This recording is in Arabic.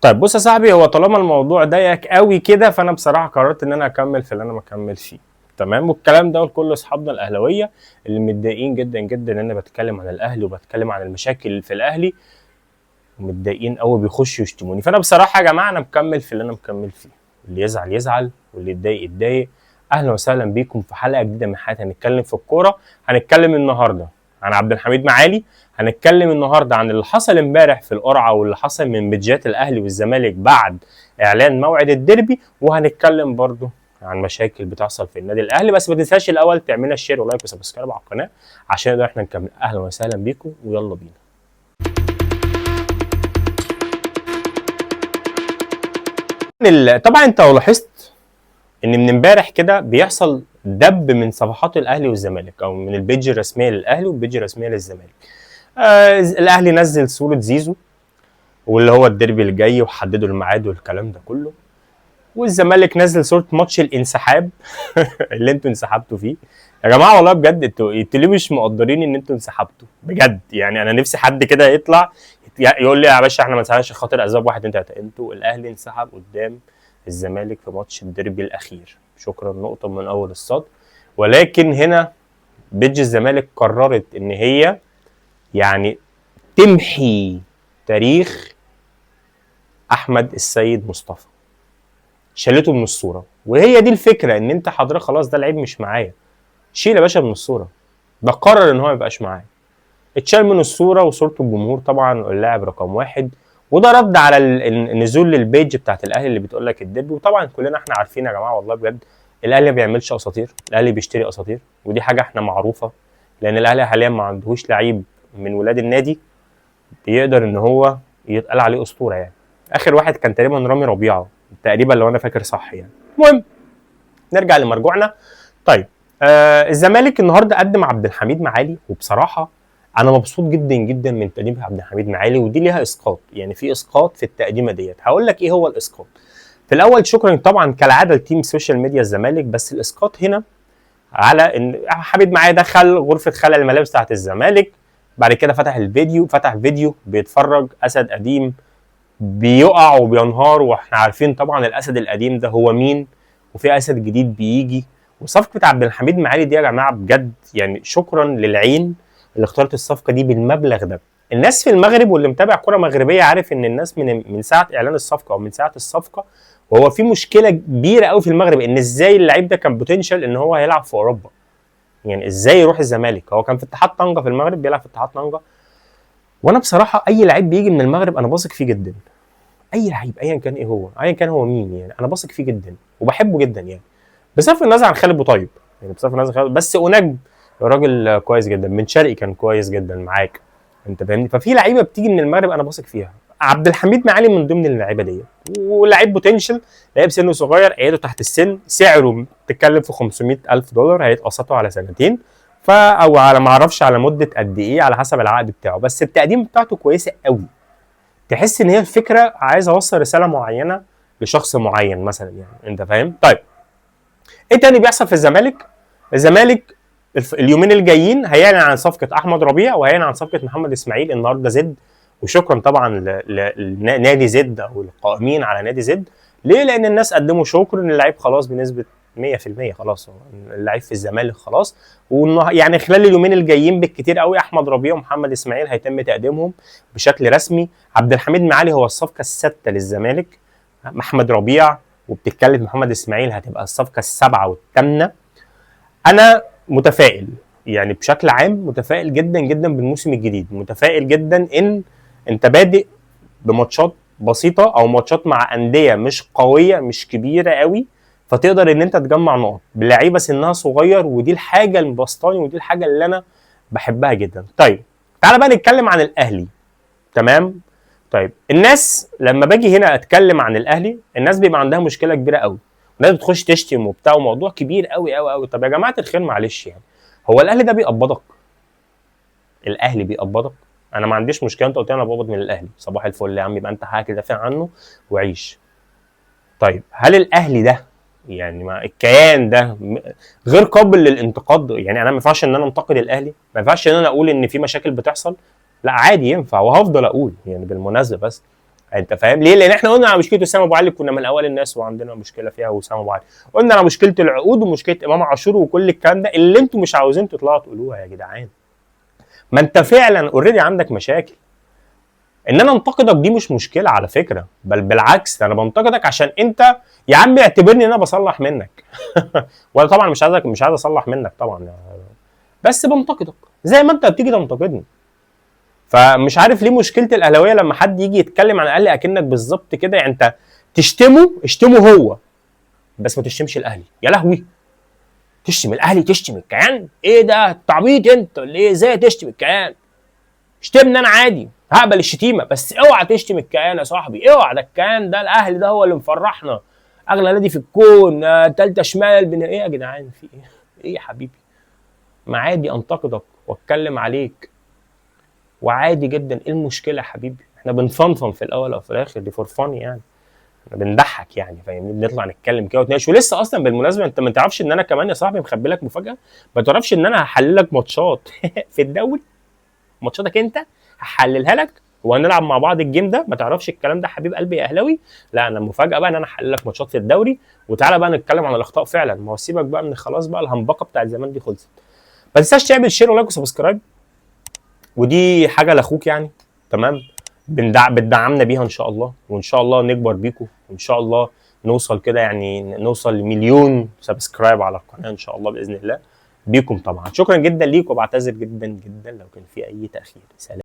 طيب بص يا صاحبي، هو طالما الموضوع ضايقك قوي كده فانا بصراحه قررت ان انا اكمل في اللي انا مكمل فيه. تمام، والكلام ده لكل اصحابنا الاهلاويه اللي متضايقين جدا جدا ان انا بتكلم عن الاهلي وبتكلم عن المشاكل اللي في الاهلي، ومتضايقين قوي بيخشوا يشتموني. فانا بصراحه يا جماعه انا مكمل في اللي انا مكمل فيه، اللي يزعل يزعل واللي يتضايق يتضايق. اهلا وسهلا بيكم في حلقه جديده من حياتي. هنتكلم في الكوره، هنتكلم النهارده عن عبد الحميد معالي، هنتكلم النهارده عن اللي حصل امبارح في القرعه واللي حصل من بيدجات الاهلي والزمالك بعد اعلان موعد الديربي، وهنتكلم برضو عن مشاكل بتحصل في النادي الاهلي. بس ما تنساش الاول تعملنا الشير ولايك وسبسكرايب على القناه عشان نقدر احنا نكمل. اهلا وسهلا بيكم ويلا بينا. طبعا انت لو لاحظت ان من امبارح كده بيحصل دب من صفحات الاهلي والزمالك، او من البيج الرسميه للاهلي والبيج الرسميه للزمالك. الاهلي نزل صوره زيزو واللي هو الديربي الجاي وحددوا الميعاد والكلام ده كله، والزمالك نزل صوره ماتش الانسحاب اللي انتوا انسحبتوا فيه. يا جماعه والله بجد انتوا ليه مش مقدرين ان انتوا انسحبتوا بجد؟ يعني انا نفسي حد كده يطلع يقول لي يا باشا احنا ما انسحبناش خاطر اسباب 1 2 3. انتوا الاهلي انسحب قدام الزمالك في ماتش الديربي الاخير، شكرا، نقطه من اول السطر. ولكن هنا بيدج الزمالك قررت ان هي يعني تمحي تاريخ احمد السيد مصطفى، شالته من الصوره. وهي دي الفكره، ان انت حضرتك خلاص ده لعيب مش معايا، شيل يا باشا من الصوره. ده قرر ان هو ما يبقاش معايا، اتشال من الصوره وصورته الجمهور طبعا اللاعب رقم 1. وده رد على النزول للبيج بتاعت الاهلي اللي بتقول لك الدب. وطبعا كلنا احنا عارفين يا جماعه والله بجد الاهلي ما بيعملش اساطير، الاهلي بيشتري اساطير، ودي حاجه احنا معروفه، لان الاهلي حاليا ما عندهوش لعيب من ولاد النادي بيقدر ان هو يتقال عليه اسطوره. يعني اخر واحد كان تقريبا رامي ربيعه تقريبا لو انا فاكر صح. يعني المهم نرجع لمرجوعنا. طيب الزمالك النهارده قدم عبد الحميد معالي، وبصراحه انا مبسوط جدا جدا من تقديم عبد الحميد معالي، ودي ليها اسقاط. يعني في اسقاط في التقديمه ديت، هقول لك ايه هو الاسقاط. في الاول شكرا طبعا كالعاده لتيم سوشيال ميديا الزمالك، بس الاسقاط هنا على ان حميد معالي دخل غرفه خلع الملابس بتاعت الزمالك، بعد كده فتح فيديو بيتفرج اسد قديم بيقع وبينهار، واحنا عارفين طبعا الاسد القديم ده هو مين، وفي اسد جديد بيجي. وصفقه عبد الحميد معالي دي يا جماعه بجد يعني شكرا للعين اللي اختارت الصفقه دي بالمبلغ ده. الناس في المغرب واللي متابع كره مغربيه عارف ان الناس من ساعه اعلان الصفقه او من ساعه الصفقه وهو في مشكله كبيره قوي في المغرب، ان ازاي اللعيب ده كان بوتنشال ان هو هيلعب في اوروبا. يعني ازاي يروح الزمالك؟ هو كان في اتحاد طنجه في المغرب، بيلعب في اتحاد طنجه. وانا بصراحه اي لعيب بيجي من المغرب انا بثق فيه جدا، اي لعيب ايا كان ايه هو، ايا كان هو مين، يعني انا بثق فيه جدا وبحبه جدا. يعني بصرف النظر عن خالد بوطيب، يعني بصرف النظر خالد، بس اوناج راجل كويس جدا، بن شرقي كان كويس جدا معاك، انت فاهمني. ففي لعيبه بتيجي من المغرب انا بثق فيها. عبد الحميد معالي من ضمن اللعيبه دي، ولاعيب بوتنشال، لعيب سنه صغير، عياده تحت السن، سعره بتتكلم في $500,000 هيتقسطوا على سنتين، او على ما اعرفش على مده قد ايه على حسب العقد بتاعه. بس التقديم بتاعته كويسه قوي، تحس ان هي الفكره عايز اوصل رساله معينه لشخص معين مثلا، يعني انت فاهم. طيب ايه تاني بيحصل في الزمالك؟ الزمالك اليومين الجايين هيعلن عن صفقه احمد ربيع، وهيعلن عن صفقه محمد اسماعيل النهارده زد. وشكرا طبعا لنادي زد او القائمين على نادي زد. ليه؟ لان الناس قدموا شكر ان اللعيب خلاص بنسبه 100% خلاص، اللعيب في الزمالك خلاص. يعني خلال اليومين الجايين بالكتير قوي احمد ربيع ومحمد اسماعيل هيتم تقديمهم بشكل رسمي. عبد الحميد معالي هو الصفقه السادسه للزمالك، محمد ربيع وبتتكلم محمد اسماعيل هتبقى الصفقه السابعه والثامنه. انا متفائل يعني بشكل عام، متفائل جدا جدا بالموسم الجديد، متفائل جدا ان انت بادئ بماتشات بسيطه او ماتشات مع انديه مش قويه مش كبيره قوي، فتقدر ان انت تجمع نقط بلعيبه سنها صغير، ودي الحاجه المبسطاني ودي الحاجه اللي انا بحبها جدا. طيب تعالى بقى نتكلم عن الاهلي. تمام. طيب الناس لما باجي هنا اتكلم عن الاهلي الناس بيبقى عندها مشكله كبيره قوي، الناس بتخش تشتم وبتاع وموضوع كبير قوي قوي قوي. طب يا جماعه الخير معلش، يعني هو الاهلي ده بيقبضك؟ الاهلي بيقبضك؟ انا ما عنديش مشكله انت قلت انا بقبض من الاهلي، صباح الفل يا عم، يبقى انت حاجه تدافع عنه وعيش. طيب هل الاهلي ده يعني ما الكيان ده غير قابل للانتقاد؟ يعني انا ما ينفعش ان انا انتقد الاهلي، ما ينفعش ان انا اقول ان في مشاكل بتحصل؟ لا عادي ينفع وهفضل اقول. يعني بالمناسبه بس انت فاهم ليه؟ لان احنا قلنا على مشكله اسامه ابو علي، كنا من اوائل الناس وعندنا مشكله فيها واسامه ابو علي، قلنا على مشكله العقود ومشكله امام عاشور وكل الكلام ده اللي انتم مش عاوزين تطلعوا تقولوها يا جدعان. ما انت فعلا اوريدي عندك مشاكل. ان انا انتقدك دي مش مشكله على فكره، بل بالعكس انا بنتقدك عشان انت يا عم اعتبرني ان انا بصلح منك. وانا طبعا مش عايز اصلح منك طبعا، بس بنتقدك زي ما انت بتيجي تنتقدني. فمش عارف ليه مشكله الاهلاويه لما حد يجي يتكلم عن الاهلي اكنك بالظبط كده، يعني انت اشتمه هو بس ما تشتمش الاهلي. يا لهوي، تشتم الاهلي تشتم الكيان؟ ايه ده تعبيط انت ولا ايه؟ ازاي تشتم الكيان؟ اشتمني انا عادي، هقبل الشتيمه، بس اوعى تشتم الكيان يا صاحبي، اوعى. ده الكيان ده الاهلي ده هو اللي مفرحنا، اغلى نادي في الكون، تالتة شمال ايه يا جدعان في ايه؟ ايه يا حبيبي؟ ما عادي انتقدك واتكلم عليك وعادي جدا، ايه المشكله يا حبيبي؟ احنا بنفنفن في الاول او في الاخر، دي فور فن يعني، احنا بنضحك يعني، فاهمني؟ بنطلع نتكلم كده ونتناقش. ولسه اصلا بالمناسبه انت ما تعرفش ان انا كمان يا صاحبي مخبي لك مفاجاه، ما تعرفش ان انا هحلل لك ماتشات في الدوري، ماتشاتك انت هحللها لك وهنلعب مع بعض الجيم ده. ما تعرفش الكلام ده حبيب قلبي يا اهلاوي. لا انا المفاجاه بقى ان انا هحلل لك ماتشات في الدوري، وتعالى بقى نتكلم عن الاخطاء فعلا. ما هو سيبك بقى من خلاص بقى الهمبقه بتاعت زمان دي خلصت. ما تنساش تعمل شير ولايك وسبسكرايب، ودي حاجه لاخوك يعني، تمام؟ بتدعمنا بيها ان شاء الله، وان شاء الله نكبر بيكم، وان شاء الله نوصل كده يعني، نوصل لمليون سبسكرايب على القناه ان شاء الله باذن الله بيكم طبعا. شكرا جدا ليكم، وبعتذر جدا جدا لو كان في اي تاخير. سلام.